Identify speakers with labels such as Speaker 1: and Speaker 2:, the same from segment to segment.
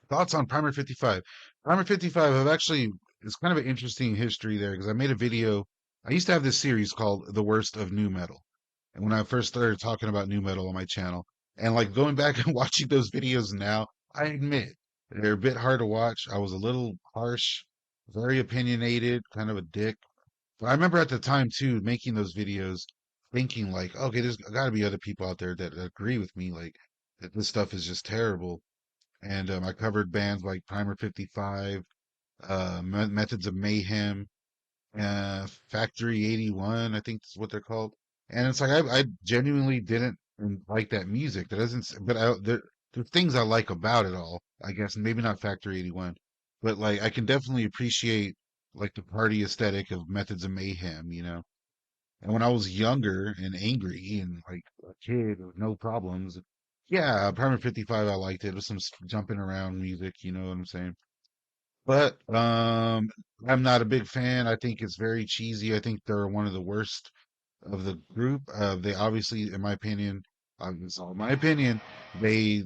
Speaker 1: thoughts on Primer 55. Primer 55, I've actually, it's kind of an interesting history there because I made a video. I used to have this series called The Worst of New Metal. And when I first started talking about new metal on my channel, and like going back and watching those videos now, I admit they're a bit hard to watch. I was a little harsh, very opinionated, kind of a dick. But I remember at the time too, making those videos, thinking like, okay, there's got to be other people out there that agree with me, like that this stuff is just terrible. And I covered bands like Primer 55, Methods of Mayhem, Factory 81, I think that's what they're called. And it's like I genuinely didn't like that music. That doesn't, but there's things I like about it all. I guess maybe not Factory 81, but like I can definitely appreciate like the party aesthetic of Methods of Mayhem, you know. And when I was younger and angry and like a kid with no problems, yeah, Primer 55, I liked it. It was some jumping around music, you know what I'm saying? But I'm not a big fan. I think it's very cheesy. I think they're one of the worst of the group. They obviously, in my opinion, it's all my opinion, they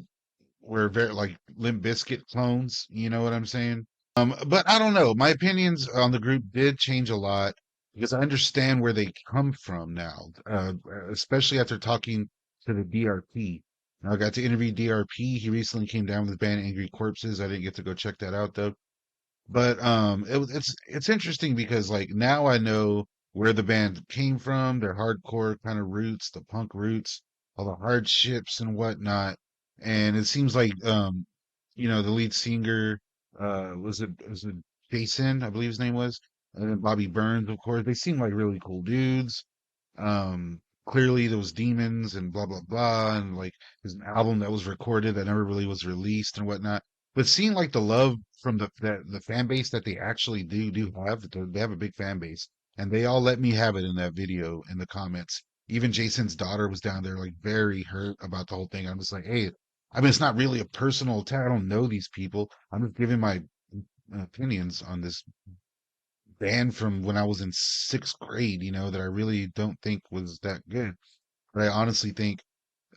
Speaker 1: were very like Limp Bizkit clones. You know what I'm saying? But I don't know. My opinions on the group did change a lot because I understand where they come from now, especially after talking to the DRP. I got to interview DRP. He recently came down with his band Angry Corpses. I didn't get to go check that out though. But it's interesting because like now I know where the band came from, their hardcore kind of roots, the punk roots, all the hardships and whatnot. And it seems like the lead singer was it Jason, I believe his name was, and then Bobby Burns, of course. They seem like really cool dudes. Clearly those demons and blah blah blah, and like his album that was recorded that never really was released and whatnot. But seeing like the love from the fan base that they actually do have, they have a big fan base, and they all let me have it in that video in the comments. Even Jason's daughter was down there like very hurt about the whole thing. I'm just like, hey, I mean, it's not really a personal attack. I don't know these people. I'm just giving my opinions on this band from when I was in sixth grade, that I really don't think was that good. But I honestly think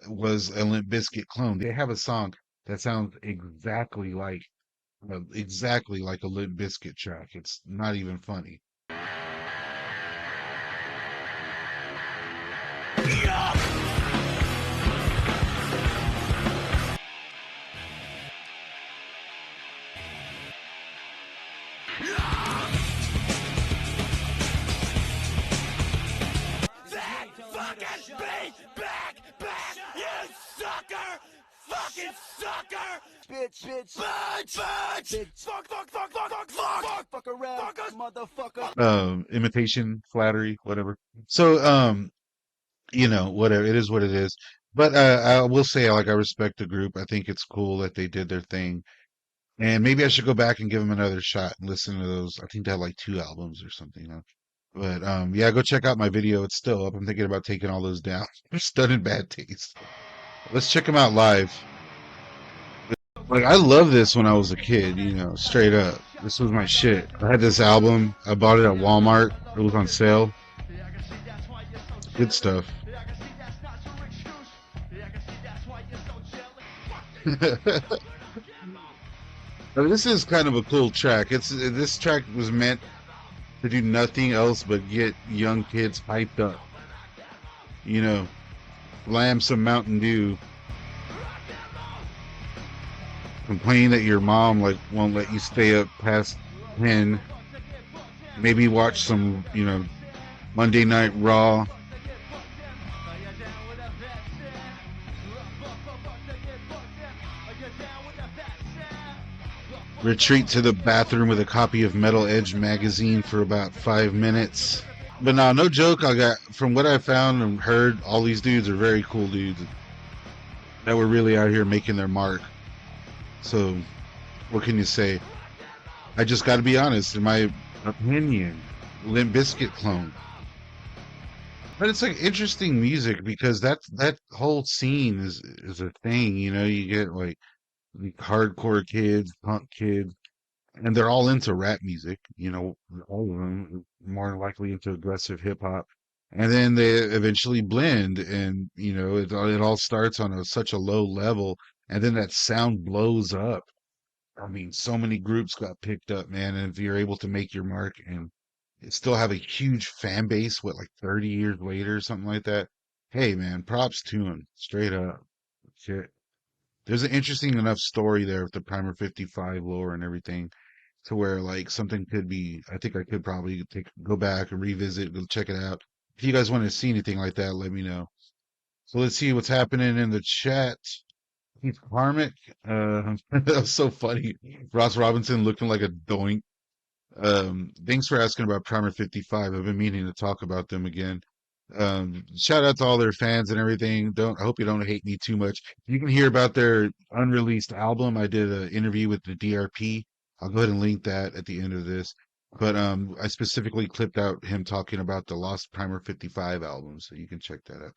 Speaker 1: was a Limp Bizkit clone. They have a song that sounds exactly like a Limp Bizkit track. It's not even funny.
Speaker 2: That fucking beat back, you sucker! Fucking sucker! Bitch! Fuck around, motherfucker!
Speaker 1: Imitation, flattery, whatever. So, whatever. It is what it is. But I will say, like, I respect the group. I think it's cool that they did their thing. And maybe I should go back and give them another shot and listen to those. I think they had like two albums or something. But yeah, go check out my video. It's still up. I'm thinking about taking all those down. They're still in bad taste. Let's check them out live. Like I love this when I was a kid, straight up. This was my shit. I had this album. I bought it at Walmart. It was on sale. Good stuff. This is kind of a cool track. This track was meant to do nothing else but get young kids hyped up. You know, Lamb some Mountain Dew, complain that your mom like won't let you stay up past 10, maybe watch some, Monday Night Raw. Retreat to the bathroom with a copy of Metal Edge magazine for about 5 minutes. But no joke. I got from what I found and heard, all these dudes are very cool dudes that were really out here making their mark. So, what can you say? I just got to be honest. In my opinion, Limp Bizkit clone. But it's like interesting music because that whole scene is a thing. You get like the hardcore kids, punk kids, and they're all into rap music. All of them more likely into aggressive hip hop, and then they eventually blend, and it all starts on such a low level, and then that sound blows up. I mean, so many groups got picked up, man. And if you're able to make your mark and still have a huge fan base, what, like 30 years later, something like that. Hey, man, props to him, straight up. Shit. There's an interesting enough story there with the Primer 55 lore and everything to where like something could be, I think I could probably go back and revisit, go check it out. If you guys want to see anything like that, let me know. So let's see what's happening in the chat. Keith Karmic, that was so funny. Ross Robinson looking like a doink. Thanks for asking about Primer 55. I've been meaning to talk about them again. Shout out to all their fans and everything. I hope you don't hate me too much. You can hear about their unreleased album. I did an interview with the DRP. I'll go ahead and link that at the end of this. But I specifically clipped out him talking about the Lost Primer 55 album, so you can check that out.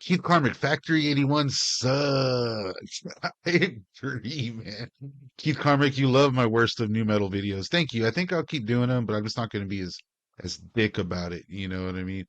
Speaker 1: Keith Carmick, Factory 81 sucks. I agree, man. Keith Carmick, you love my worst of new metal videos. Thank you. I think I'll keep doing them, but I'm just not going to be as dick about it. You know what I mean?